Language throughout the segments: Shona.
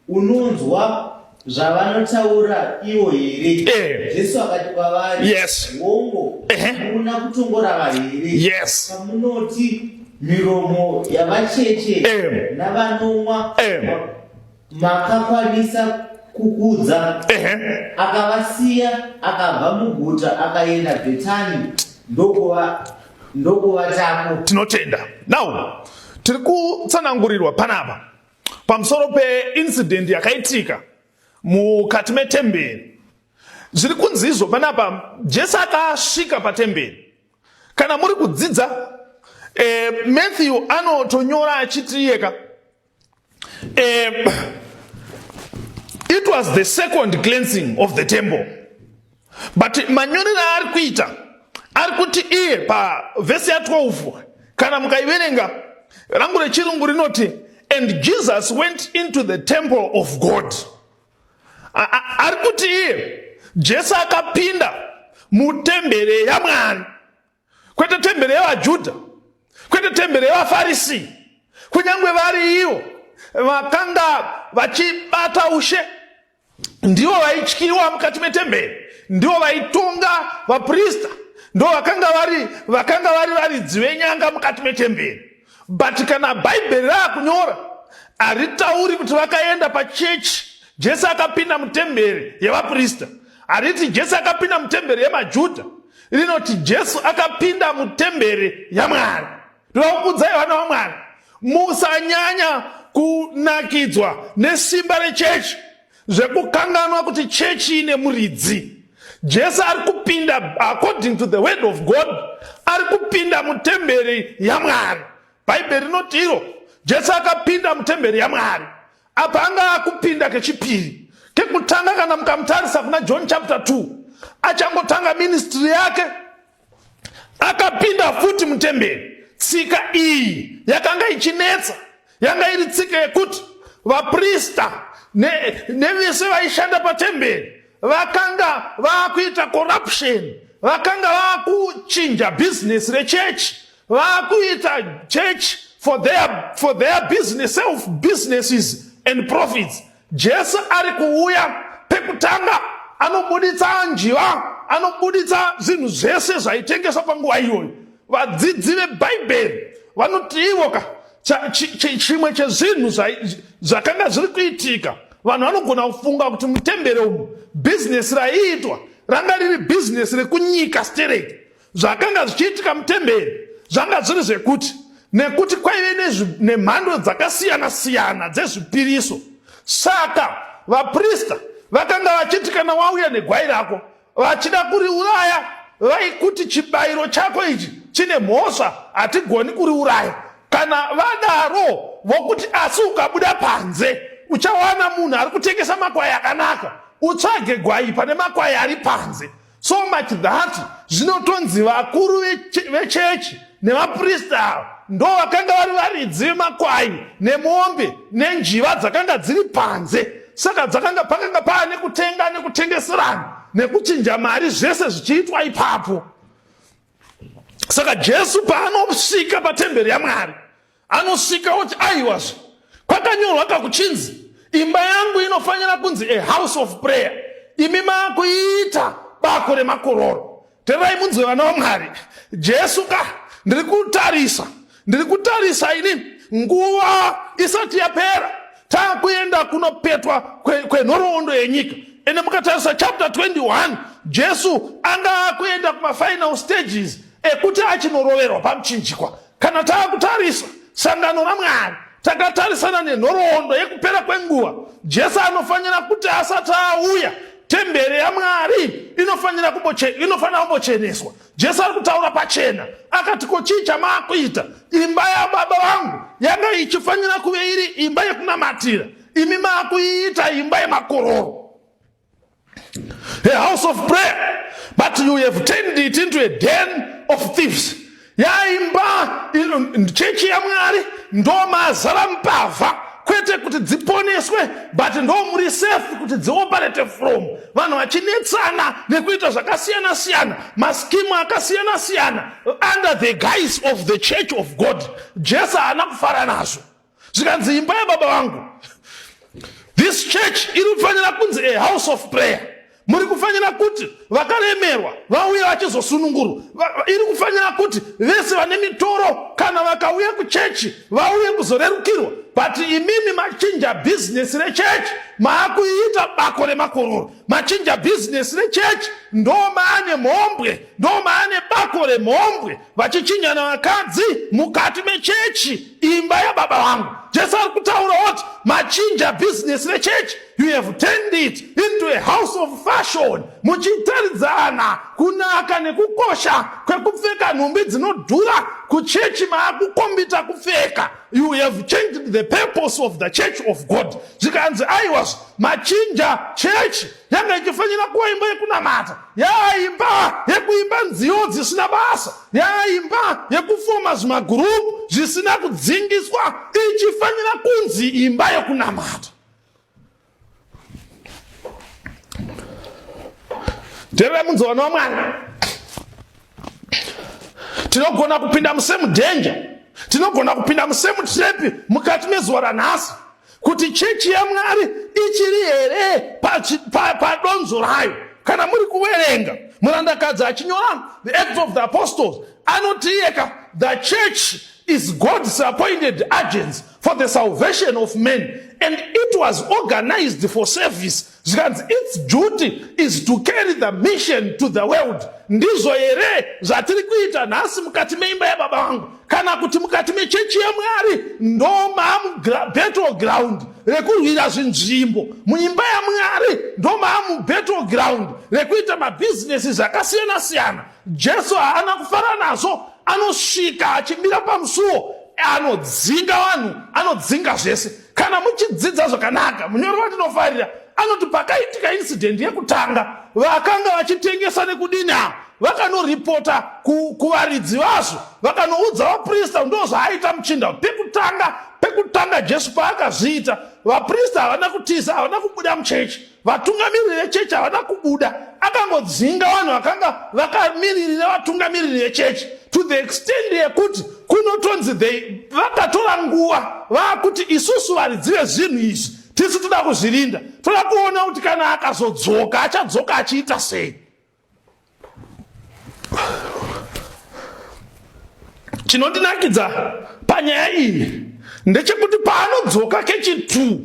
unonzwa zvavanotaura ivo here? Jesu akati kwavari, hongo, hamuna kutongorava here pamunoti miromo yavacheche navanomwa makakwanisa kukudza? Akavasiya akabva muguta akaenda Bhetani ndokuvatako. Tinotenda. Now, tiri kutsanangurirwa panapa pamusoro pe-incident yakaitika mukati metemberi. Zviri kunzi izvo panapa, Jesu akasvika patemberi. Kana muri kudzidza, Matthew anotonyora achiti yeka, it was the second cleansing of the temple. But manyorera ari kuita, ari kuti iye pa vesi ya 12, kana mukaiverenga, rangu rechirungu rinoti, and Jesus went into the temple of God. Ari kuti iye, Jesu akapinda mutembere ya Mwari. Kwete tembere ya Juda, kwete tembere ya Farisi, kunyangwe vari iwo vakanga vachibata ushe, ndiwo vaityiwa mukati metembere, ndiwo vaitonga vaprista, ndiwo vakanga vari varidzi venyanga mukati metembere. But kana Bhaibheri rakunyora, haritauri kuti vakaenda pachechi Jesu akapinda mutembere yevaprista, hariti Jesu akapinda mutembere yemaJudha, rinoti Jesu akapinda mutembere yaMwari. Ndinokuudzai vana vaMwari, musanyanya kunakidzwa nesimba rechechi, zvekukanganwa kuti chechi ine muridzi. Jesu ari kupinda, according to the word of God, ari kupinda mutembere yaMwari. Bhaibheri rinoti iro, Jesu akapinda mutembere yaMwari. Apa anga akupinda kechipiri. Kekutanga kana mukamutarisa kuna John chapter 2, achangotanga ministry yake, akapinda futi mutembere. Tsika iyi yakanga ichinetsa, yanga iri tsika yekuti vaprista nevese vaishanda patemberi vakanga vakuita corruption, vakanga vakuchinja business rechechi, vakuita church for their business, self businesses and profits. Jesu ari kuuya pekutanga anobuditsa njiva, anobuditsa zvinhu zvese zvaitengesa panguva iyoyo. Vadzidzi veBhaibheri vanoti ivoka chimwe chezvinhu zvakanga zviri kuitika, vanhu vanogona kufunga kuti mutembere umu business raiitwa ranga riri business rekunyika straight. Zvakanga zvichiitika mutemberi zvanga zviri zvekuti nekuti kwaive nemhando dzakasiyana siyana dzezvipiriso, saka vaprista vakanga vachiti kana wauya negwai rako vachida kuriuraya, vaikuti chibayiro chako ichi chine mhosva, hatigoni kuriuraya. Kana vadaro vokuti asi ukabuda panze uchawana munhu ari kutengesa makwai akanaka, utsvage gwai pane makwai ari panze. So much that zvinotonzi vakuru vechechi nemaprista ndo vakanga vari varidzi vemakwai nemombe nenjiva dzakanga dziri panze. Saka pakanga pane kutenga nekutengeserana nekuchinja mari, zvese zvichiitwa ipapo. Saka Jesu paanosvika patemberi yaMwari, anosvika kuti aiwazve, kwakanyorwa kakuchinzi imba yangu inofanira kunzi a house of prayer, imi makuita bako remakororo. Terai munzwe vana vaMwari, Jesu ndiri kutarisa ini nguva isati yapera takuenda kunopetwa kwenhoroondo yenyika. Ene mukatarisa chapter 21, Jesu anga akuenda kuma-final stages ekuti achinoroverwa pamuchinjikwa. Kana taakutarisa sangano raMwari, takatarisana nenhoroondo yekupera kwenguva, Jesu anofanira kuti asati auya, temberi yaMwari inofanira kumbocheneswa. Jesu ari kutaura pachena, akati ko chii chamakuita? Imba yaBaba vangu yanga ichifanira kuve iri imba yekunamatira, imi makuita imba yemakororo, a house of prayer, but you have turned it into a den of thieves. Yaimba chechi yaMwari ndo mazara mbavha, kwete kuti dziponeswe, but ndo muri safe kuti dzioperate from. Vanhu vachinetsana nekuita zvakasiyana siyana, maskimu akasiyana siyana under the guise of the church of God. Jesu haana kufara nazvo. Zvikanzi imba yaBaba vangu, This church iri kufanira kunzi a house of prayer. Muri kufanira kuti vakaremerwa vauya vachizosunungurwa. Iri kufanira kuti vese vane mitoro kana vakauya kuchechi vauye kuzorerukirwa. But imimi machinja business rechurch maakuita bako remakororo. Machinja business rechurch ndo maane mhombwe, ndo maane bako remhombwe vachichinyana vakadzi mukati mechechi, imba yababa vangu. Jesu ari kutaura kuti machinja business rechurch, you have turned it into a house of fashion. Muchitaridzana kunaka nekukosha kwekupfeka nhumbi dzinodhura kuchechi maakukombita kupfeka. You have changed the purpose of the church of God. Zvikanzi aiwas machinja church yanga ichifanira kuva imba yekunamata, yaimba yekuimba nziyo dzisina basa, yaimba yekufoma zvimagurupu zvisina kudzingiswa, ichifanira kunzi imba yekunamata. Tera munzwana wamwari, tinogona kupinda musemu danger, tinogona kupinda musemu trepi mukati mezuva ranhasi, kuti chechi yaMwari ichiri here padonzo rayo. Kana muri kuverenga murandakadzi achinyora the Acts of the Apostles, anotiyeka the church is God's appointed agents for the salvation of men, and it was organized for service. Its duty is to carry the mission to the world. Ndizo here zvatiri kuita nhasi mukati meimba yababa vangu, kana kuti mukati mechechi yaMwari ndo battleground rekurwira zvinzvimbo. Muimba yaMwari ndo battleground rekuita mabusiness zvakasiyana siyana. Jesu haana kufara nazvo, anosvika achimira pamusuo, anodzinga vanhu, anodzinga zvese. Kana muchidzidza zvakanaka, munyori watinofarira anoti pakaitika incident yekutanga vakanga vachitengesa nekudini avo vakanoripota kuvaridzi vazvo, vakanoudza vaprista ndozvaaita muchinda. Pekutanga Jesu paakazviita, vaprista havana kutiza, havana kubuda muchechi, vatungamiriri vechechi havana kubuda, akangodzinga vanhu vakanga vakamiririra vatungamiriri vechechi, to the extent yekuti kunotonzi vakatora nguva vakuti isusu varidzi vezvinhu izvi tisi toda kuzvirinda, toda kuona kuti kana akazodzoka achadzoka achiita sei. Chinondinakidza panyaya iyi ndechekuti paanodzoka kechi2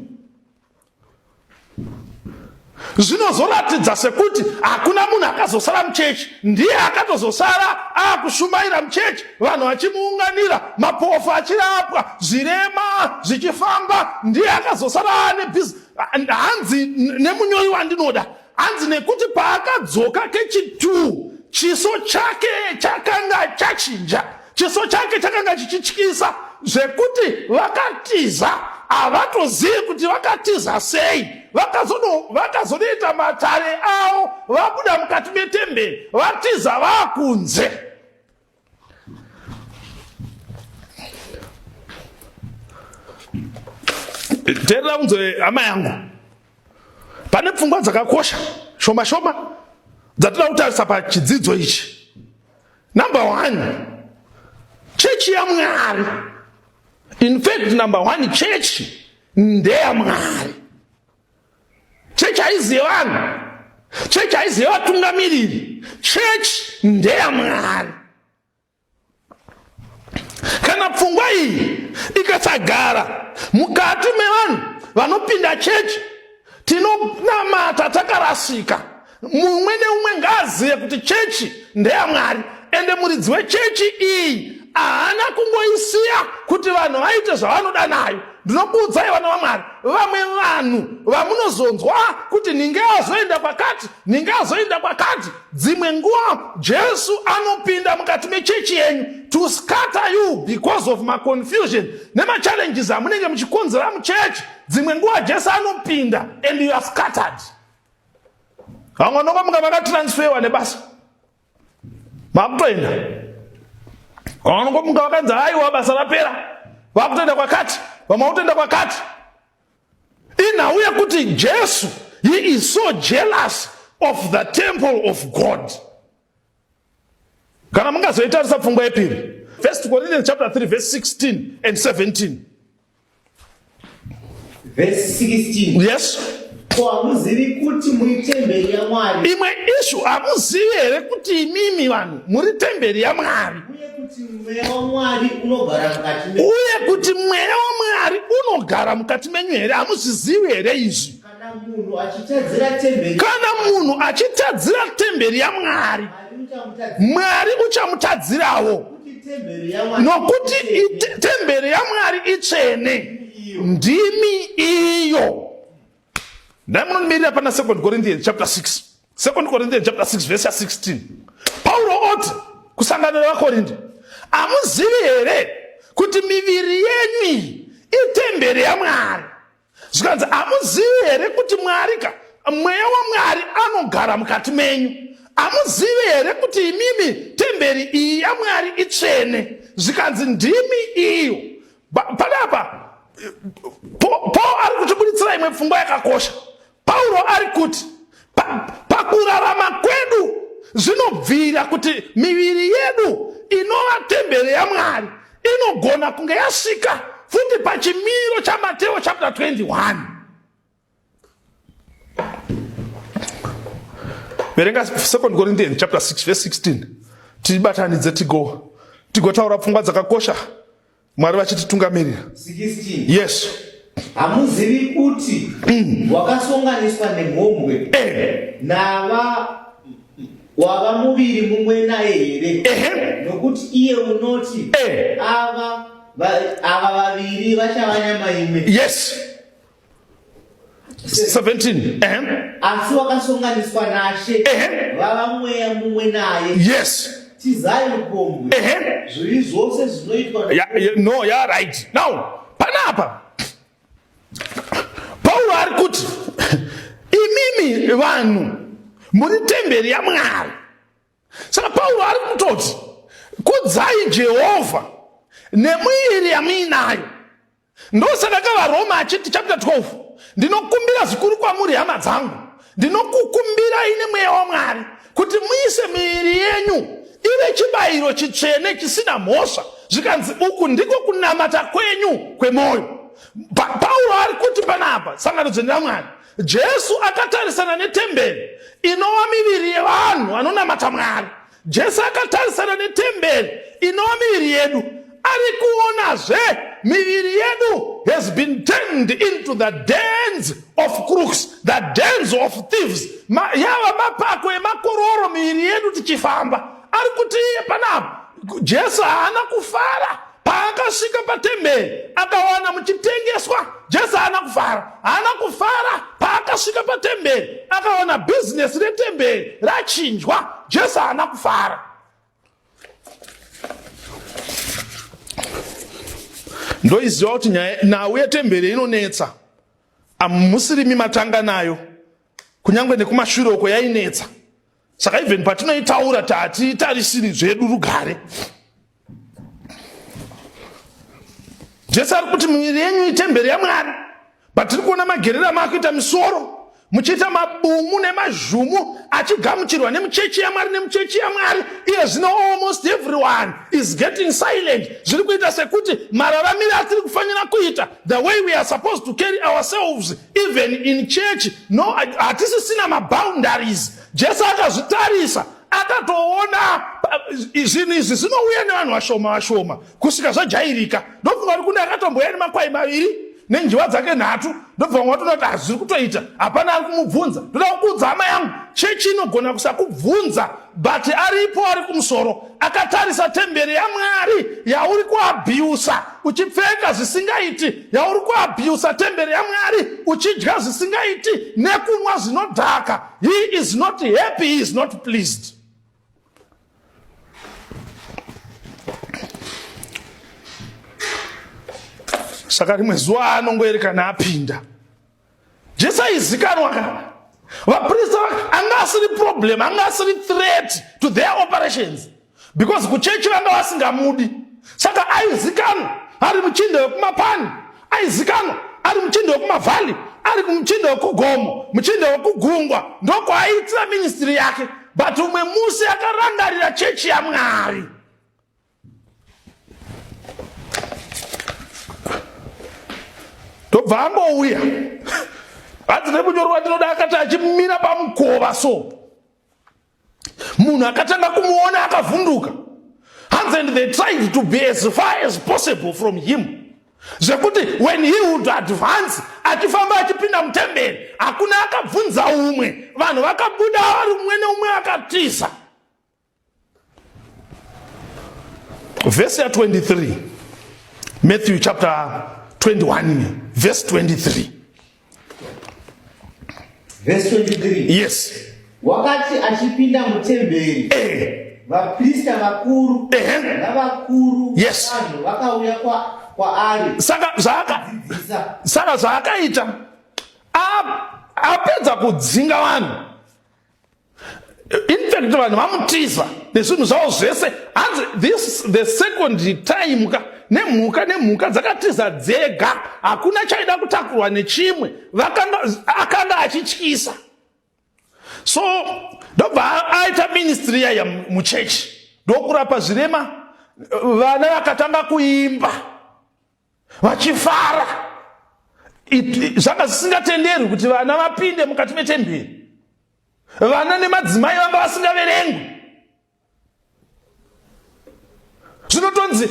zvinozoratidza sekuti hakuna munhu akazosara muchechi, ndiye akatozosara akushumaira muchechi, vanhu vachimuunganira, mapofu achirapwa, zvirema zvichifamba, ndiye akazosara ane bhizinesi. Hanzi nemunyori wandinoda, hanzi nekuti paakadzoka kechi2 chiso chake chakanga chachinja, chiso chake chakanga chichityisa zvekuti vakatiza havatozivi kuti vakatiza sei. Vakazonoita matare avo, vabuda mukati metemberi, vatiza vakunze. Terera unzwe hama yangu, pane pfungwa dzakakosha shoma shoma dzatoda kutarisa pachidzidzo ichi. Number 1, chechi yaMwari. In fact, number 1, chechi ndeyaMwari. Chechi haizive vanhu, chechi haizive vatungamiriri, chechi ndeyaMwari. Kana pfungwa iyi ikasagara mukati mevanhu vanopinda chechi, tinonamata takarasika. Mumwe neumwe ngaazive kuti chechi ndeyaMwari, ende muridzi wechechi iyi haana kungoisiya kuti vanhu vaite zvavanoda nayo. Ndinokuudzai vana vaMwari, vamwe vanhu vamunozonzwa kuti ninge azoenda kwakati, ninge azoenda kwakati, dzimwe nguva Jesu anopinda mukati mechechi yenyu to scatter you because of my confusion nemachallenges amunenge muchikonzera muchechi. Dzimwe nguva Jesu anopinda and you are scattered. Vamwe vanonga munga vakatransferwa nebasa, vakutoenda. Vamwe vanonga munga vakanzi haiwa basa rapera, vakutoenda kwakati, vamwe vakutoenda kwakati. Inhauya kuti Jesu, he is so jealous of the temple of God. Kana mungazoitarisa pfungwa yepiri, 1 Corinthians chapter 3 verse 16 and 17. verse 16. Yes. Ko hamuzivi kuti muri temberi yaMwari. Imwe issue hamuzivi here kuti imimi vanhu muri temberi yaMwari. Uye kuti mweya waMwari unogara mukati menyu. Uye kuti mweya waMwari unogara mukati menyu here, hamuzvizivi here izvi. Kana munhu achitadzira temberi. Kana munhu achitadzira temberi yaMwari, Mwari uchamutadzirawo. Nokuti temberi yaMwari itsvene. Ndimi iyo. Ndamunonimirira pana 2 Corinthians chapter 6. 2 Corinthians chapter 6 verse 16. Paulo oti kusangana nevakorinde, hamuzivi here kuti miviri yenyu iyi itemberi yaMwari. Zvikanzi hamuzivi here kuti Mwarika, mweya waMwari anogara mukati menyu. Hamuzivi here kuti imimi temberi iyi yaMwari itsvene. Zvikanzi ndimi iyo. Panapa Paul ari kuchibuditsira imwe pfungwa yakakosha. Paulo ari kuti pakurarama kwedu zvinobvira kuti miviri yedu inova temberi yaMwari inogona kunge yasvika futi pachimiro chaMateo chapter 21. Verenga 2 Corinthians chapter 6 verse 16. Tibatanidze tigotaura pfungwa dzakakosha. Mwari vachititungamirira. 16. Yes. Hamuzivi kuti wakasonganiswa nemhombwe nava wava muviri mumwe naye here. Nokuti iye unoti ava vaviri vachava nyama imwe. Yes. 17. Asi wakasonganiswa naShe vava mweya mumwe naye. Yes. Tizai upombwe zvivi zvose zvinoitwa. No, yeah, right. Now, panapa Paulo ari kuti imimi vanhu muri temberi yaMwari. Saka Paulo ari kutoti kudzai Jehovha nemwiri yamuinayo. Ndosaka kavaroma achiti chapter 12, ndinokumbira zvikuru kwamuri hama dzangu, ndinokukumbira ine mweya waMwari kuti muise miviri yenyu ive chibayiro chitsvene chisina mhosva. Zvikanzi uku ndiko kunamata kwenyu kwemwoyo. Paulo ari kuti panapa sangano yaMwari, Jesu akatarisana netemberi inova miviri yevanhu vanonamata Mwari. Jesu akatarisana netemberi inova miviri yedu. Ari kuonazve miviri yedu has been turned into the dens of crooks, the dens of thieves. Yava mapako emakororo miviri yedu tichifamba. Ari kuti iye panapa Jesu haana kufara paakasvika patemberi akawana muchitengeswa. Jesu haana kufara paakasvika patemberi akawana business retemberi rachinjwa. Jesu haana kufara. Ndoiziva kuti nhau yetemberi inonetsa. Hamusirimi matanga nayo, kunyange nekumashure uko yainetsa. Saka even patinoitaura tatitarisiri zvedu rugare. Jesu ari kuti miviri yenyu itemberi yaMwari. Patiri kuona magerera maakuita misoro, muchiita mabumu nemazhumu achigamuchirwa nemuchechi yaMwari nemuchechi yaMwari. Iye zvino almost everyone is getting silent. Zviri kuita sekuti mararamiro atiri kufanira kuita, the way we are supposed to carry ourselves even in church, no, hatisisina maboundaries. Jesu akazvitarisa akatoona zvinhu izvi zvinouya nevanhu vashoma kusvika zvajairika. Ndobva vari kune akatomboya nemakwai maviri nenjiwa dzake 3. Ndobva watonoti hazviri kutoita, hapana ari kumubvunza. Ndoda kukuudza hama yangu, chechi inogona kusakubvunza, but aripo ari kumusoro akatarisa temberi yaMwari yauri kuabhiusa uchipfeka zvisingaiti, yauri kuabhiusa temberi yaMwari uchidya zvisingaiti nekunwa zvinodhaka. He is not happy, he is not pleased. Saka rimwe zuva anongoerekana apinda, Jesu aizikanwa kana vaprista anga asiri problem, anga asiri threat to their operations, because kuchechi vanga vasingamudi. Saka aizikanwa ari muchinda wekumapani, aizikanwa ari muchinda wekumavhali, ari muchinda wekugomo, muchinda wekugungwa, ndoko aiitira ministry yake. But umwe musi akarangarira chechi yaMwari. ndobva angouya hadzi nemunyorwa ndinoda akati achimira pamukova so munhu akatanga kumuona akavhunduka and they tried to be as far as possible from him zvekuti when he would advance achifamba achipinda mutemberi hakuna akabvunza umwe vanhu vakabuda vari umwe neumwe akatiza. Verse 23 Matthew chapter 21 verse 23. Verse 23. Yes. Wakati achipinda mutemberi vaprista vakuru navakuru yes vakauya kwaari saka zvaakaita apedza kudzinga vanhu in fact vanhu vamutiza nezvinhu zvavo zvese hanzi this the second time nemhuka dzakatiza dzega hakuna chaida kutakurwa nechimwe akanga achityisa. So ndobva aita ministry ya muchechi ndokurapa zvirema vana vakatanga kuimba vachifara zvanga zvisingatenderwi kuti vana vapinde mukati metemberi vana nemadzimai vanga vasingaverengwi zvinotonzi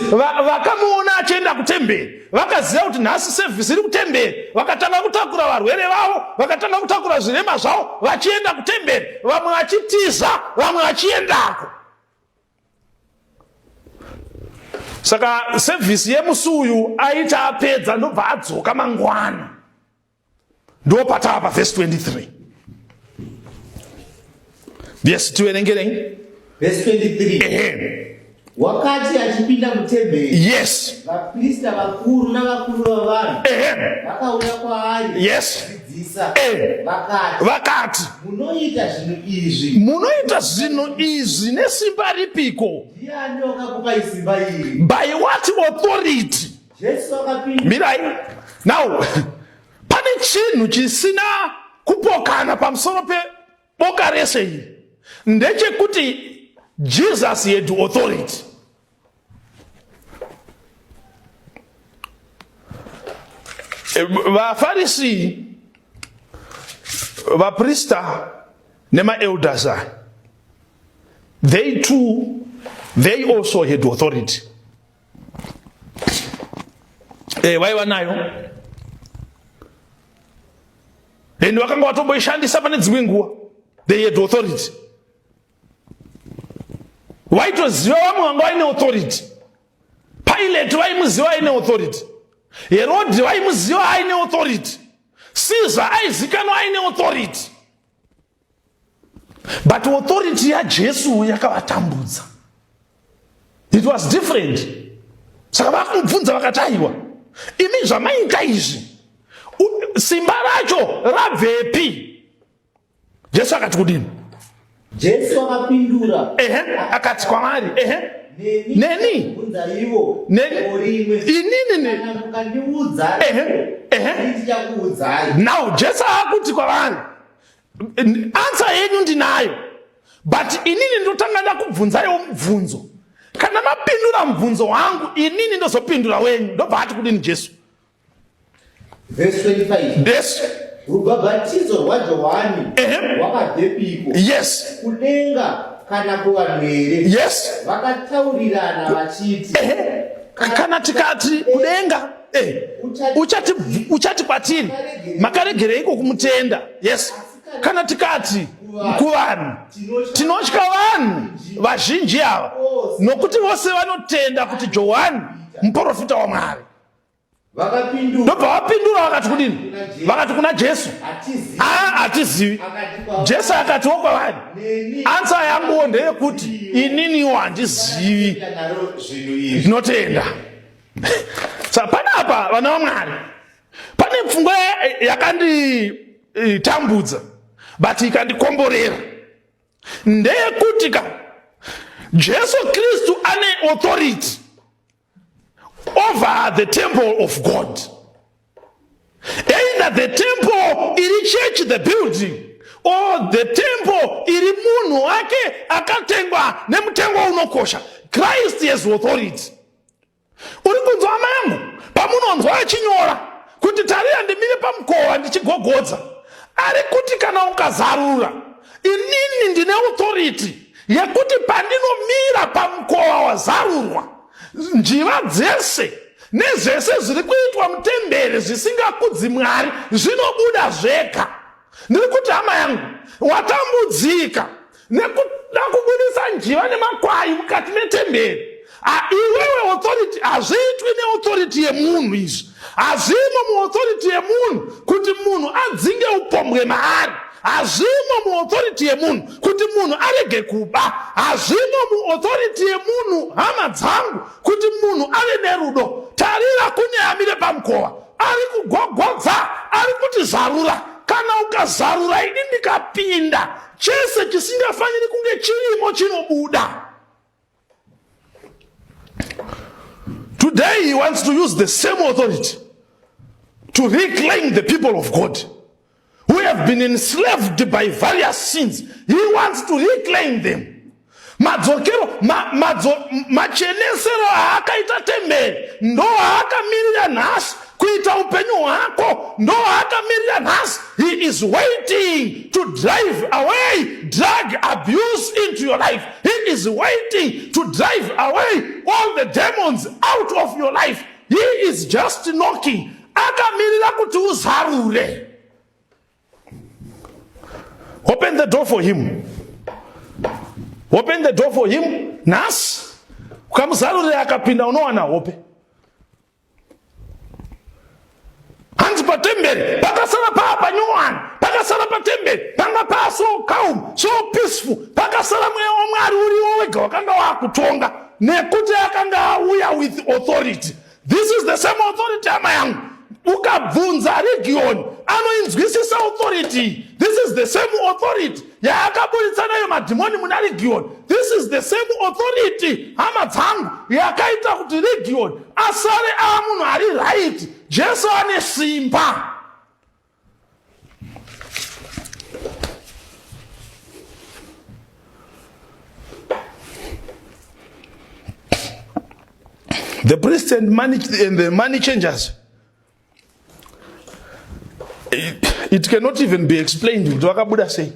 vakamuona achienda kutemberi vakaziva kuti nhasi sevhisi iri kutemberi vakatanga kutakura varwere vavo vakatanga kutakura zvirema zvavo vachienda kutemberi vamwe vachitiza vamwe vachiendako. Saka sevhisi yemusi uyu aita apedza ndobva adzoka mangwana ndopatava pavhesi 23 vhesi tiverengerei verse 23. Wakati achipinda mutemberi yes vaprista vakuru navakuru vavanhu vakauya kwaari kudzidzisa vakati munoita zvinhu izvi nesimba ripiko? Ndiani wakakupai simba iri? By what authority? Jesu akapindura mirai now pane chinhu chisina kupokana pamusoro peboka rese iri ndechekuti Jesus had authority. VaFarisi, vaprista nema-elders, they also had authority. Vaiva nayo and vakanga vatomboishandisa pane dzimwe nguva. They had authority. Vaitoziva vamwe vanga vaine authority. Pilate vaimuziva aine authority. Herod vaimuziva aine authority. Caesar aizikanwa aine authority. But authority yaJesu yakavatambudza. It was different. Saka vakamubvunza vakati aiwa imi zvamaita izvi simba racho rabvepi? Jesu akati kudini? Jesu akapindura akati kwavari neni now Jesu akuti kwavari answer yenyu ndinayo but inini ndotanga ndakubvunzayo mubvunzo kana mapindura mubvunzo wangu inini ndozopindura wenyu. Ndobva ati kudini Jesu? Verse 25. Yes. Rubhabhatidzo rwaJohani wakabvepiko? Yes. Kudenga kana kuvanhu here? Yes. Vakataurirana vachiti kana tikati kudenga uchati kwatiri makaregereiko kumutenda? Yes. Kana tikati kuvanhu tinotya vanhu vazhinji ava nokuti vose vanotenda kuti Johani muprofita waMwari. Ndobva vapindura vakati kudini? Vakati kuna Jesu hatizivi. Jesu akati kwavari ansa yangu ndeyekuti ininiwo handizivi ndinotenda. Saka panapa vana vaMwari pane pfungwa yakanditambudza but ikandikomborera ndeyekuti Jesu Kristu ane authority over the temple of God. Either the temple iri church, the building, or the temple iri munhu wake akatengwa nemutengo unokosha. Christ has authority. Uri kunzwa hama yangu pamunonzwa achinyora kuti tarira ndimire pamukova ndichigogodza, ari kuti kana ukazarura, inini ndine authority yekuti pandinomira pamukova wazarurwa, njiva dzese nezvese zviri kuitwa mutemberi zvisingakudzi Mwari zvinobuda zvega. Ndiri kuti hama yangu, watambudzika nekuda kubudisa njiva nemakwai mukati metemberi. Iwewe authority hazviitwi neauthority yemunhu izvi. Hazvimo muauthority yemunhu kuti munhu adzinge upombwe maari. Hazvimo muauthority yemunhu kuti munhu arege kuba. Hazvimo muauthority yemunhu, hama dzangu, kuti munhu ave nerudo. Tarira kune amire pamukova, ari kugogodza, ari kuti zarura. Kana ukazarura ini ndikapinda, chese chisingafaniri kunge chirimo chinobuda. Today he wants to use the same authority to reclaim the people of God who have been enslaved by various sins. He wants to reclaim them. Machenesero akaita temberi ndo akamirira nhasi kuita upenyu hwako, ndo akamirira nhasi. He is waiting to drive away drug abuse into your life. He is waiting to drive away all the demons out of your life. He is just knocking. Akamirira kuti uzarure. Open the door for him. Open the door for him. Nas ukamuzarurira akapinda, unowana hope. Hanzi patemberi pakasara panyowani, pakasara patemberi panga pa so calm, so peaceful, pakasara mweya waMwari uriwo wega wakanga wakutonga nekuti akanga auya with authority. This is the same authority, hama yangu. Ukabvunza region anoinzwisisa authority. This is the same authority yaakabudisa nayo madhimoni muna region. This is the same authority, hama dzangu, yakaita kuti region asare amunhu ari right. Jesu ane simba. The priests and the money changers, it cannot even be explained kuti vakabuda sei.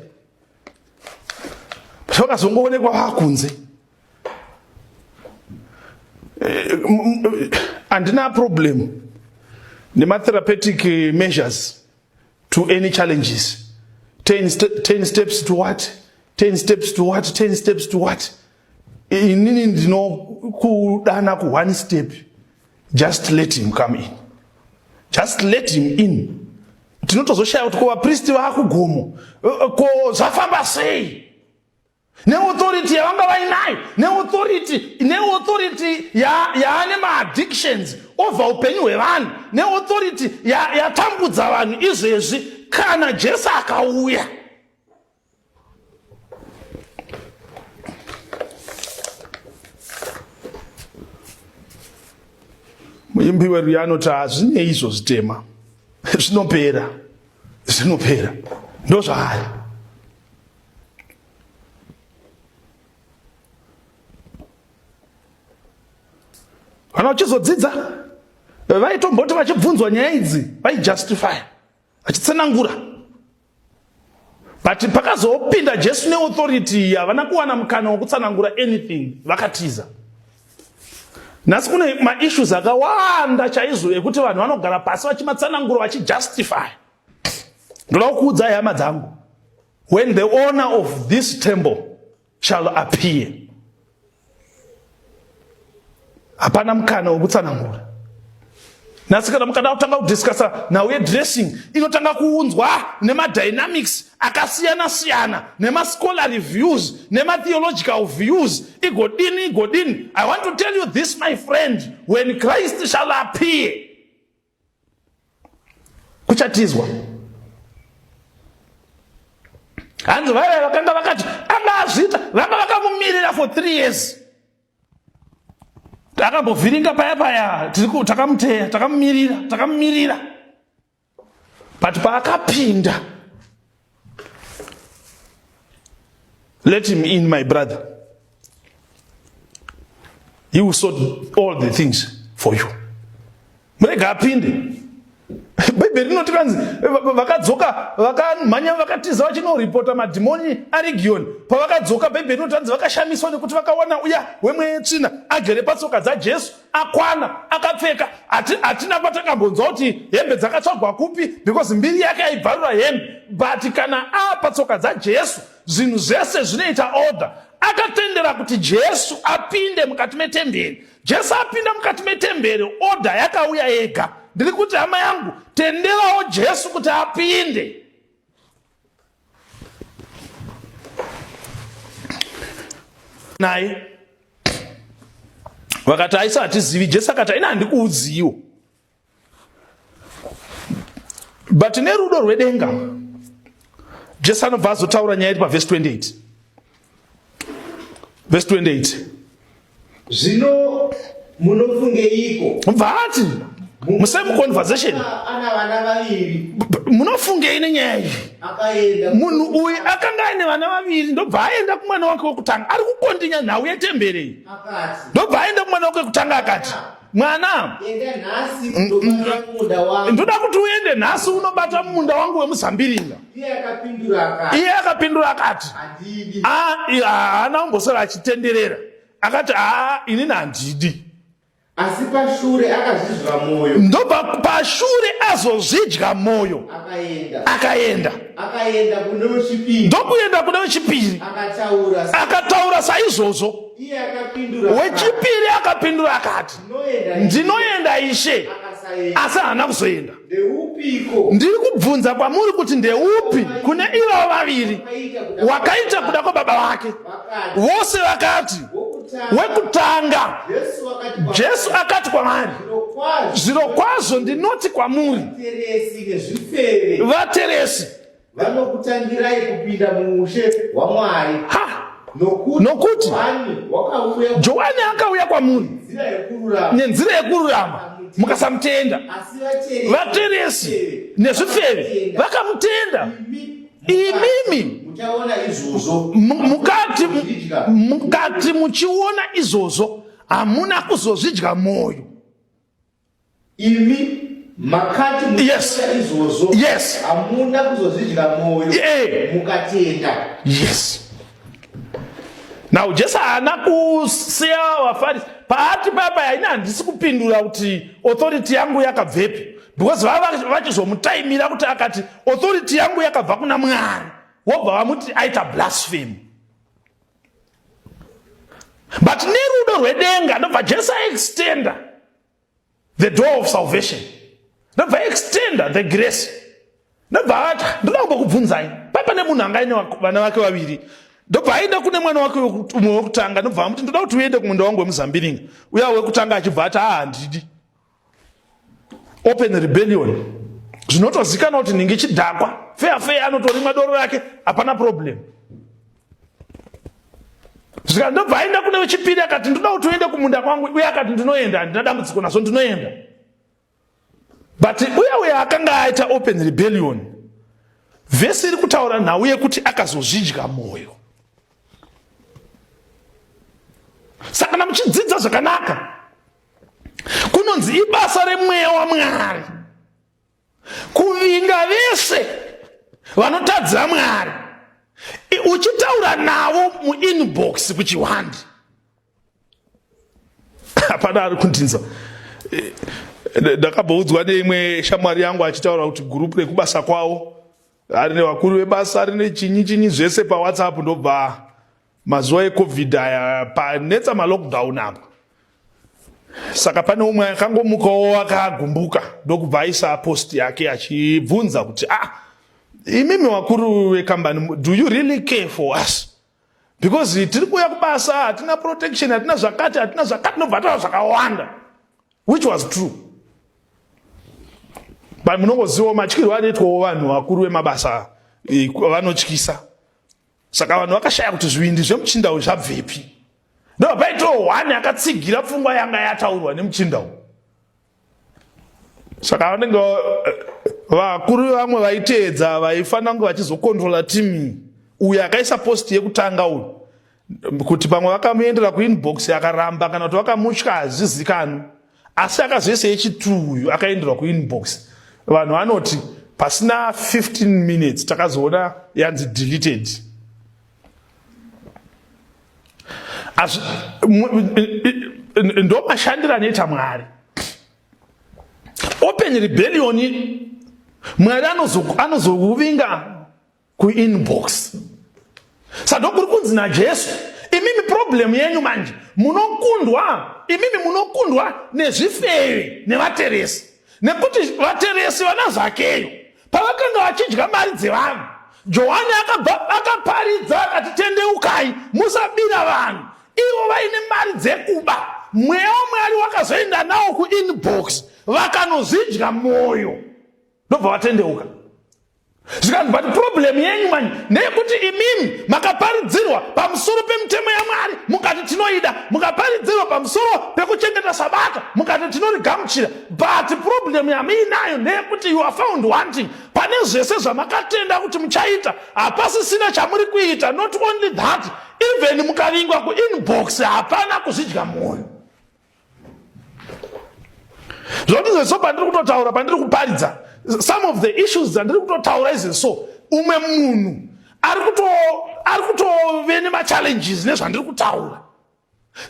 Vakazongoonekwa vakunze. Handina problem nema-therapeutic measures to any challenges. 10 steps to what? 10 steps to what? 10 steps to what? Inini ndino kudana ku one step. Just let him come in. Just let him in. Tinotozoshaya kuti kwa priest vakugomo ko zvafamba sei. Ne-authority yavanga vainayo, ne-authority yaane ma-addictions over upenyu hwevanhu, ne-authority yatambudza vanhu izvezvi. Kana Jesu akauya, muimbi weruya anoti hazvine izvo zvitema, zvinopera, ndo zvaari. Kana uchizodzidza vaitomboti vachibvunzwa nyaya idzi vaijustify, vachitsanangura. But pakazopinda Jesu neauthority havana kuwana mukana wokutsanangura anything, vakatiza. Nhasi kune maissues akawanda chaizvo ekuti vanhu vanogara pasi vachimatsanangura vachijustify. Ndoda kukuudzai hama dzangu, when the owner of this temple shall appear, hapana mukana wokutsanangura. Nhasi kana mukada kutanga kudiscussa nawe dressing, inotanga kuunzwa nemadynamics akasiyana-siyana, nemascholarly views, nematheological views, igodini. I want to tell you this, my friend, when Christ shall appear, kuchatizwa. Hanzi vaya vakanga vakati angazvita, vanga vakamumirira for 3 years. Takambovhiringa paya takamuteya, takamumirira. But paakapinda, let him in, my brother. He will sort all the things for you. Murega apinde. Bhaibheri rinoti kanzi vakadzoka vakamhanya vakatiza vachinoripota madhimoni aregioni. Pavakadzoka Bhaibheri rinoti kanzi vakashamiswa nekuti vakawana uya wemweya yetsvina agere patsoka dzaJesu, akwana, akapfeka. Hatina patakambonzwa kuti hembe dzakatsvagwa kupi, because mbiri yake aibvarura hembe. But kana patsoka dzaJesu zvinhu zvese zvinoita order. Akatendera kuti Jesu apinde mukati metemberi. Jesu apinda mukati metemberi, order yakauya yega. Ndiri kuti hama yangu, tenderawo Jesu kuti apinde. Naye vakati aisa hatizivi. Jesu akati ina handikuudziwo. But nerudo rwedenga Jesu anobva azotaura nyaya iri pavhesi 28. Verse 28. Zvino munofungeiko? Mubva ati musame conversation. Ana vana vaviri. Munofungei nenyaya iyi? Akaenda. Munhu uyu akanga aine vana vaviri, ndobva aenda kumwana wake wekutanga. Ari kukondinya nhau yetemberi. Akati. Ndobva aenda kumwana wake wekutanga akati, mwana, enda nhasi kundobata munda wangu. ndoda kuti uende nhasi unobata munda wangu wemuzambiringa. Iye akapindura akati. Handidi. Haana kumbosara achitenderera. Akati inini handidi. Asi pashure akazvidya mwoyo. Ndobva pashure azozvidya mwoyo. Akaenda. Kune wechipiri. Ndokuenda kune wechipiri. Akataura saizvozvo. Iye akapindura. Wechipiri akapindura akati, ndinoenda Ishe. Asi haana kuzoenda. Ndeupiko? Ndiri kubvunza kwamuri kuti ndeupi kune ivo vaviri wakaita kuda kwababa vake? Vose vakati wekutanga. Jesu akati kwavari, zvirokwazvo ndinoti kwamuri, vateresi vanokutangirai kupinda muushe hwaMwari. Nokuti Johani akauya kwamuri nenzira yekururama, mukasamutenda. Vateresi nezvifeve vakamutenda. Imimi mukati muchiona izvozvo hamuna kuzozvidya mwoyo. Yes. Yes. Hamuna kuzozvidya mwoyo. Mukatenda. Yes. Now Jesu haana kusiya vaFarisi. Paati papa haina handisi kupindura kuti authority yangu yakabvepi, because vava vachizomutaimira kuti akati authority yangu yakabva kuna Mwari, wobva vamuti aita blasphemy. But nerudo rwedenga ndobva Jesu extenda the door of salvation, ndobva extenda the grace. Ndobva ati ndoda kumbokubvunzai, papa nemunhu anga aine vana vake vaviri, ndobva aenda kune mwana wake umwe wekutanga, ndobva amuti ndoda kuti uende kumunda wangu wemuzambiringa. Uya wekutanga achibva ati handidi. Open rebellion. Zvinotozikana kuti ninge chidhakwa. Feya anotorimwa doro rake, hapana problem. Zvika ndobva aenda kune wechipiri akati ndoda kuti uende kumunda kwangu. Uya akati ndinoenda, handina dambudziko nazvo, ndinoenda. But uya akanga aita open rebellion, vhesi iri kutaura nhau yekuti akazozvidya mwoyo. Saka kana muchidzidza zvakanaka, kunonzi ibasa remweya waMwari kuvinga vese vanotadzira Mwari. Uchitaura navo muinbox kuchiwandi, hapana ari kundinza. Ndakamboudzwa neimwe shamwari yangu achitaura kuti gurupu rekubasa kwavo ari nevakuru vebasa, ari nechinyi zvese paWhatsApp. Ndobva mazuva eCovid aya panetsa malockdown apo, saka pane umwe akangomukawo akagumbuka ndokubva aisa post yake achibvunza kuti imimi wakuru wekambani, do you really care for us? Because tiri kuuya kubasa, hatina protection, hatina zvakati, nobva taura zvakawanda, which was true. But munongozivawo matyirwo anoitwawo vanhu vakuru vemabasa vanotyisa. Saka vanhu vakashaya kuti zvivindi zvemuchinda uyu zvabvepi. Ndobva paitawo hwani akatsigira pfungwa yanga yataurwa nemuchinda uyu. Saka vanenge vakuru vamwe vaiteedza vaifanira kunge vachizokontrola timu uyu akaisa post yekutanga uyu, kuti pamwe vakamuendera kuinbox akaramba kana kuti vakamutya hazvizikanwi, asi akazoisa yechitu uyu akaenderwa kuinbox. vanhu vanoti pasina 15 minutes takazoona yanzi deleted. Ndo mashandira anoita Mwari. Open rebellion Mwari anozokuvinga kuinbox. Saka kuri kunzi naJesu, imimi problem yenyu manje munokundwa nezvifeve nevateresi. Nekuti vateresi vana Zakeyo pavakanga vachidya mari dzevanhu, Johani akaparidza akati tendeukai musabira vanhu, ivo vaine mari dzekuba. Mweya waMwari wakazoenda nawo kuinbox vakanozvidya moyo ndobva vatendeuka. Zvikanzi but problem yenyu manje ndeyekuti imimi makaparidzirwa pamusoro pemutemo yaMwari mukati tinoida, mukaparidzirwa pamusoro pekuchengeta Sabata mukati tinorigamuchira, but problem yamuinayo ndeyekuti you are found wanting. Pane zvese zvamakatenda kuti muchaita hapasisina chamuri kuita. Not only that, even mukavingwa kuinbox hapana kuzvidya moyo. Zvoti zveso pandiri kutotaura, pandiri kuparidza, some of the issues dzandiri kutotaura izveso, umwe munhu ari kutove nema-challenges nezvandiri kutaura.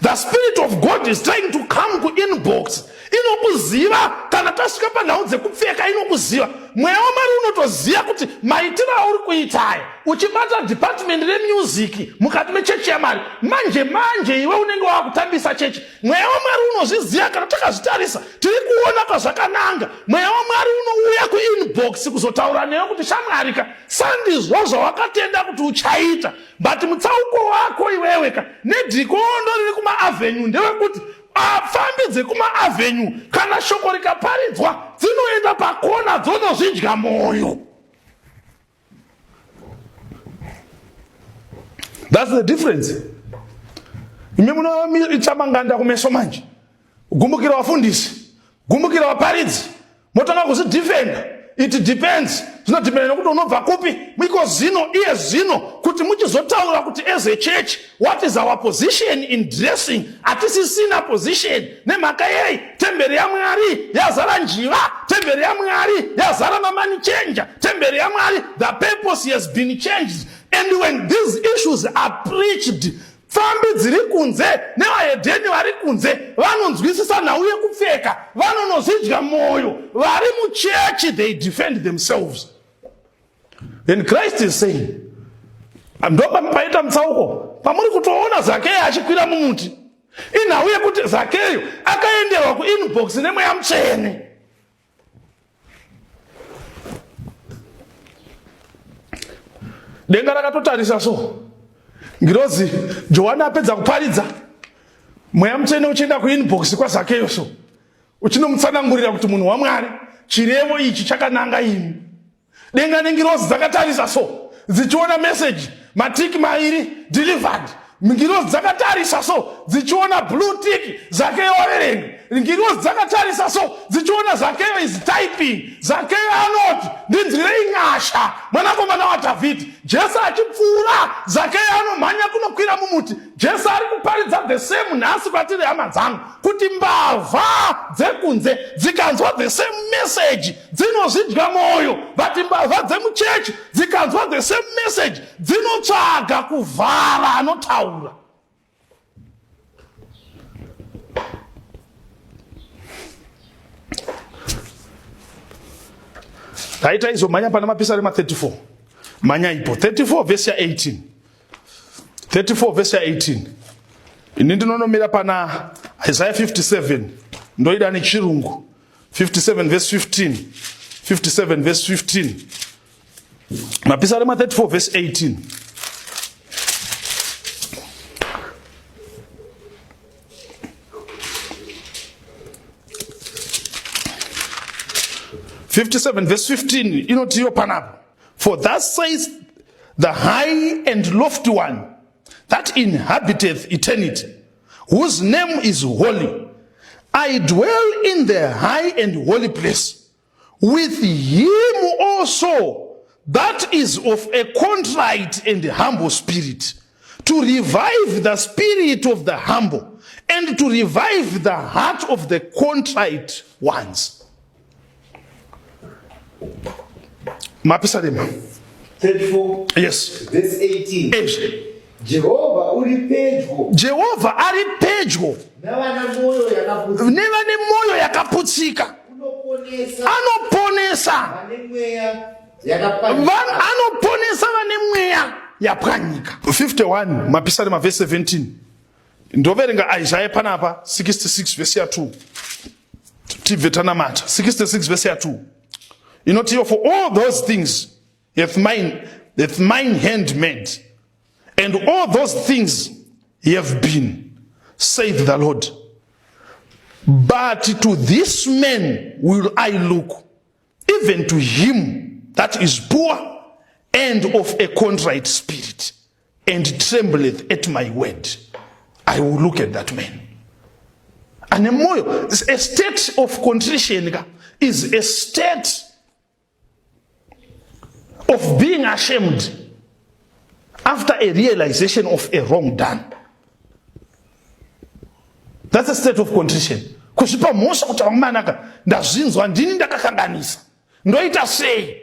The Spirit of God is trying to come kuinbox. Inokuziva kana tasvika panhau dzekupfeka, inokuziva. Mweya waMwari unotoziva kuti maitiro auri kuitaya uchibata department remusic mukati mechechi yaMwari, manje iwe unenge wakutambisa chechi. Mweya waMwari unozviziva kana takazvitarisa tiri kuona kwazvakananga. Mweya waMwari unouya kuinbox kuzotaura newe kuti shamwarika, sandizvo zvawakatenda kuti uchaita, but mutsauko wako iweweka nedhikondo riri kumaavenue ndewekuti afambidze kumaavenue kana shoko rikaparidzwa dzinoenda pakona dzonozvidya moyo. That's the difference. Imi munoichamanganda kumeso manje, gumbukira vafundisi, gumbukira vaparidzi, motanga kuzvidefenda. It depends. Zvinodependa nokuti unobva kupi. Because zino kuti muchizotaura kuti as a church what is our position in dressing, hatisisina position. Nemhaka yei temberi yaMwari yazara njiva, temberi yaMwari yazara mamani changer, temberi yaMwari the purpose has been changed. And when these issues are preached, fambi dziri kunze nevahedheni vari kunze vanonzwisisa nhau yekupfeka, vanonozvidya moyo. Vari muchechi they defend themselves. And Christ is saying, ndopa paita mutsauko pamuri kutoona Zakeyo achikwira mumuti, inhau yekuti Zakeyo akaenderwa kuinbox nemweya mutsvene. Denga rakatotarisa so, ngirozi Johani apedza kuparidza, mweya mutsvene uchienda kuinbox kwaZakeyo so, uchinomutsanangurira kuti munhu waMwari chirevo ichi chakananga imi. Denga nengirozi dzakatarisa so, dzichiona message matiki mairi delivered. Ngirozi dzakatarisa so, dzichiona blue tick Zakeyo waverenga. Ngirozi dzakatarisa so, dzichiona Zakeyo is typing. Zakeyo anoti ndinzwirei nyasha mwanakomana waDhavhidhi. Jesu achipfuura, Zakeyo anomhanya kunokwira mumuti. Jesu ari kuparidza the same nhasi kwatiri hama dzangu kuti mbavha dzekunze dzikanzwa the same message dzinozvidya moyo, but mbavha dzemuchechi dzikanzwa the same message dzinotsvaga kuvhara anotaura. Taita izomhanya pana mapisari ma34. Manya ipo 34 verse 18. 34 verse 18. Ini ndinonomira pana Isaiah 57. Ndoida nechirungu. 57 verse 15. 57 verse 15. Mapisari ma34 verse 18. Verse 15, inotiyo panapo. For thus says the high and lofty one that inhabiteth eternity, whose name is holy. I dwell in the high and holy place, with him also that is of a contrite and humble spirit, to revive the spirit of the humble, and to revive the heart of the contrite ones. Mapisalema 34 yes verse 18. Jehovah ari pedyo nevane moyo yakaputsika, anoponesa anoponesa vane mweya yapwanyika. 51 Mapisalema verse 17 ndoverenga Isaiah panapa 66 verse 2 tibve tanamata 66 verse 2 inoti, for all those things hath mine hand made, and all those things have been, saith the Lord. But to this man will I look, even to him that is poor and of a contrite spirit, and trembleth at my word. I will look at that man. And a state of contrition is a state of being ashamed after a realization of a wrong done. That's a state of contrition. Kushipa mosha kutamanaka ndazinzwa ndini ndakakanganisa ndoita sei.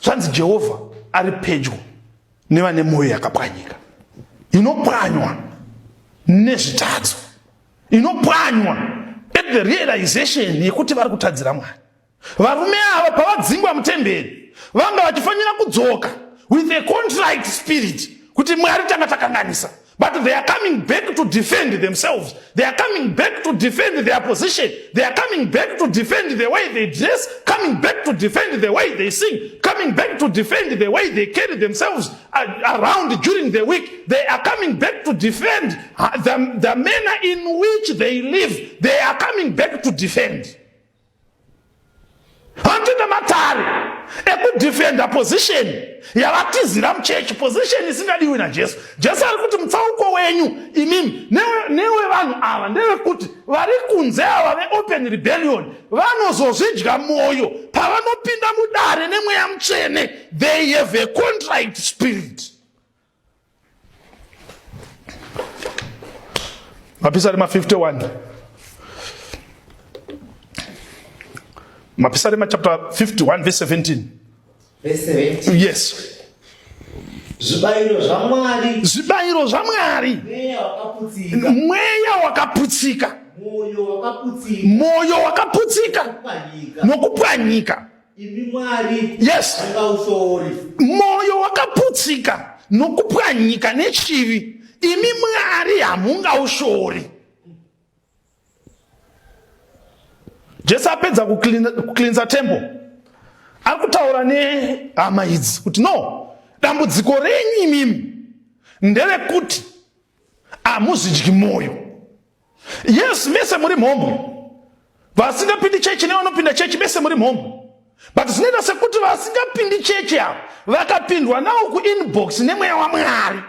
Zvanzi Jehovah ari pedyo nevane moyo yakapwanyika, inopwanywa nezvitadzo, inopwanywa at the realization yekuti vari kutadzira Mwari. Varume ava pavadzingwa mutemberi vanga vachifanira kudzoka with a contrite spirit kuti Mwari tanga takanganisa, but they are coming back to defend themselves. They are coming back to defend their position. They are coming back to defend the way they dress, coming back to defend the way they sing, coming back to defend the way they carry themselves around during the week. They are coming back to defend the manner in which they live. They are coming back to defend. Handina matari ekudefend a position yavatizira muchechi, position isingadiwi naJesu. Jesu ari kuti mutsauko wenyu imimi newe vanhu ava ndevekuti vari kunze ava veopen rebellion vanozozvidya moyo pavanopinda mudare nemweya mutsvene. They have a contrite spirit. Mapisalema 51 Mapisalema chapter 51 verse 17. Verse 17. Yes. Zvibayiro zvamwari mweya wakaputsika, moyo wakaputsika nokupwanyika. Yes. Moyo wakaputsika nokupwanyika nechivi, imi Mwari hamungaushoori. Jesu apedza kuklinza temple ari kutaura nehama idzi kuti no, dambudziko renyu imimi nderekuti hamuzvidyi moyo. Yes, mese muri mhombwe, vasingapindi chechi nevanopinda chechi mese muri mhombwe, but zvinoita sekuti vasingapindi chechi avo vakapindwa navo kuinbox nemweya waMwari.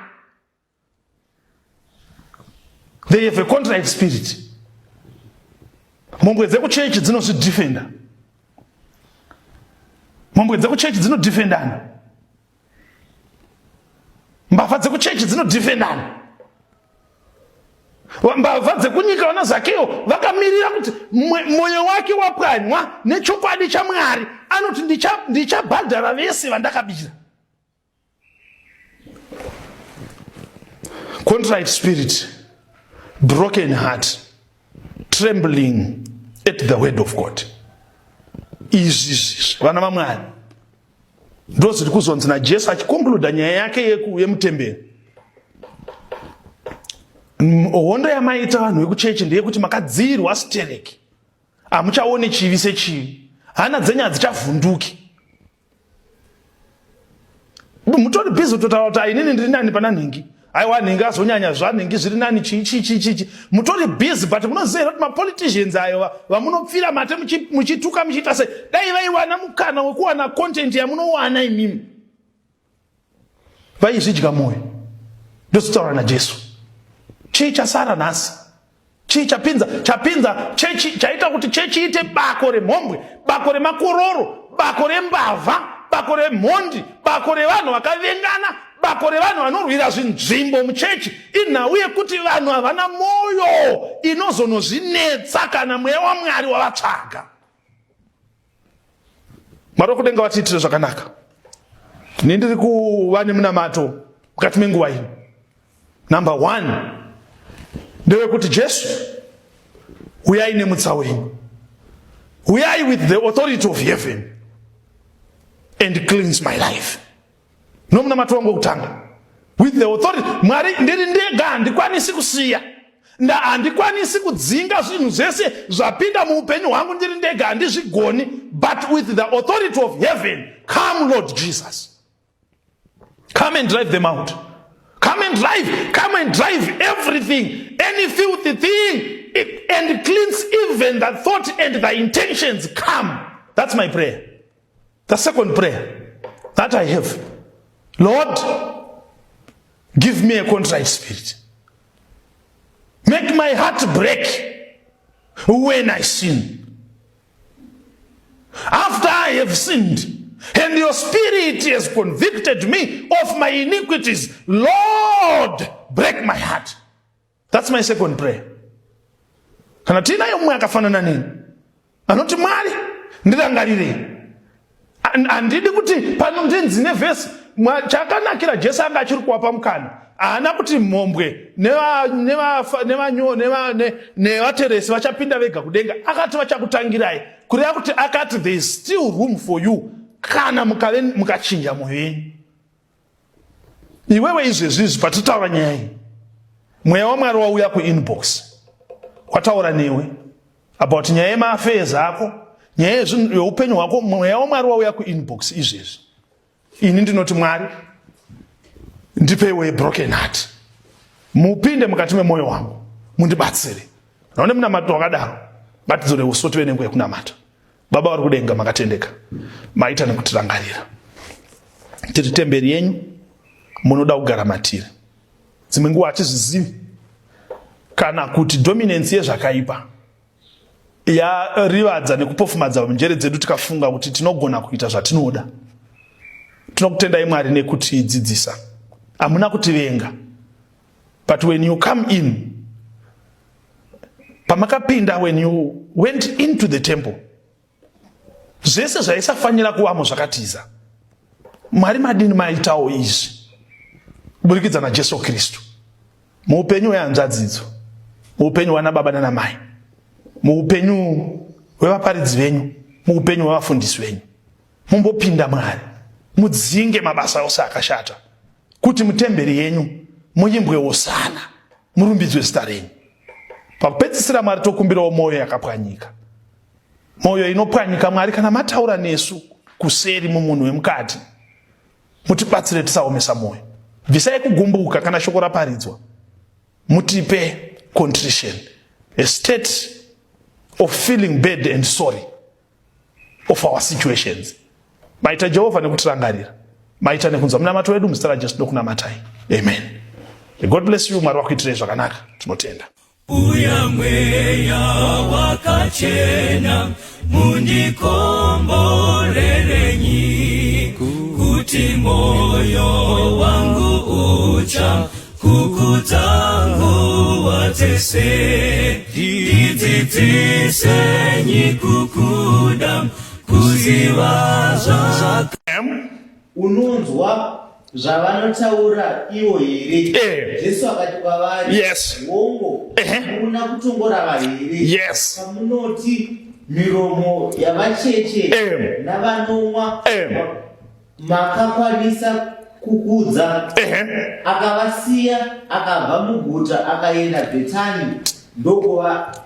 They have a contrite spirit. Mhombwe dzekuchechi dzinozvidefenda. Mhombwe dzekuchechi dzinodefendana. Mbavha dzekuchechi dzinodefendana. Mbavha dzekunyika vana Zakeo vakamirira kuti moyo wake wapwanywa nechokwadi chaMwari anoti ndichabhadhara vese vandakabira. Contrite spirit, broken heart, trembling at the word of God. Izvi vana vaMwari ndo zviri kuzonzi naJesu achikonkluda nyaya yake yemutemberi. Hondo yamaita vanhu vekuchechi ndeyekuti makadzirwa stereki, hamuchaone chivi sechivi, hana dzenyu hadzichavhunduki. Mutori bhizi kutotaura kuti inini ndiri nani pana nhingi, aiwa nhingi azonyanya zvanhingi zviri nani chichi. Mutori bhizi, but munoziva kuti mapoliticians ayo vamunopfira mate muchituka muchiita sei, dai vaiwana mukana wekuwana content yamunowana imimi vaizvidya moyo. Ndositaura naJesu. Chii chasara nhasi? Chii chapinza chechi, chaita kuti chechi iite bako remhombwe, bako remakororo, bako rembavha, bako remhondi, bako revanhu vakavengana, bako revanhu vanorwira zvinzvimbo muchechi, inhau yekuti vanhu havana moyo inozonozvinetsa kana mweya waMwari wavatsvaga. Mwari kudenga vatiitire zvakanaka. Ndiri kuva nemunamato mukati menguva ino. Number 1 ndewekuti Jesu uyai nemutsa wenyu. Uyai with the authority of heaven and cleanse my life. Nomunamato wangu kutanga. With the authority. Mwari ndiri ndega handikwanisi kusiya. Handikwanisi kudzinga zvinhu zvese zvapinda muupenyu hwangu ndiri ndega handizvigoni. But with the authority of heaven, come Lord Jesus. Come and drive them out. Come and drive everything, any filthy thing, and cleanse even the thought and the intentions. Come. That's my prayer. The second prayer that I have. Lord, give me a contrite spirit. Make my heart break when I sin. After I have sinned, and your spirit has convicted me of my iniquities, Lord, break my heart. That's my second prayer. Kana tina yomwe akafanana nini anoti Mwari ndirangarire. Andidi kuti pano ndinzi nevhesi chakanakira Jesu anga achiri kuwapa mukana haana kuti mhombwe nevateresi vachapinda vega kudenga. Akati vachakutangirai kureva kuti akati there is still room for you kana mukachinja mwoyo wenyu. Iwewe izvezvizvi patitaura nyaya iyi, mweya waMwari wauya kuinbox wataura newe about nyaya yemaaffairs ako, nyaya yeupenyu hwako. Mweya waMwari wauya kuinbox izvezvi. Ini ndinoti Mwari ndipewe broken heart, mupinde mukati memwoyo wangu mundibatsire. Naone munamato wakadaro ngatidzore uso tive nenguva yekunamata. Baba vari kudenga makatendeka, maita nekutirangarira. Tiri temberi yenyu, munoda kugara matiri. Dzimwe nguva hatizvizivi kana kuti dominance yezvakaipa yarivadza nekupofumadza njere dzedu tikafunga kuti tinogona kuita zvatinoda. Tinokutendai Mwari nekutidzidzisa. Hamuna kutivenga. But when you come in, pamakapinda, when you went into the temple, zvese zvaisafanira kuvamo zvakatiza. Mwari madini maitawo izvi kuburikidza naJesu Kristu. Muupenyu hwehanzvadzidzo, muupenyu hwanababa nanamai, muupenyu hwevaparidzi venyu, muupenyu hwevafundisi venyu, mumbopinda Mwari mudzinge mabasa ose akashata, kuti mutemberi yenyu muimbwe hosana, murumbidzwe zita renyu. Pakupedzisira Mwari tokumbirawo mwoyo yakapwanyika, mwoyo inopwanyika. Mwari kana mataura nesu kuseri mumunhu wemukati, mutibatsire tisaomesa mwoyo. Bvisai kugumbuka kana shoko raparidzwa, mutipe contrition, a state of feeling bad and sorry of our situations. Maita Jehovah nekutirangarira, maita nekunzwa munamato wedu muzita raJesu ndokunamatai. Amen. God bless you. Mwari wakuitire zvakanaka. Tinotenda. Uya mweya wakachena mundikomborerenyi, kuti moyo wangu ucha kukutangu watese, didzidzisenyi kukuda kuzivaza. Unonzwa zvavanotaura ivo here? Jesu akati kwavari, yes. Hongo, hamuna kutongorava here? Yes. Pamunoti miromo yavacheche navanomwa makakwanisa kukudza. Akavasiya akabva muguta akaenda Bhetani ndokova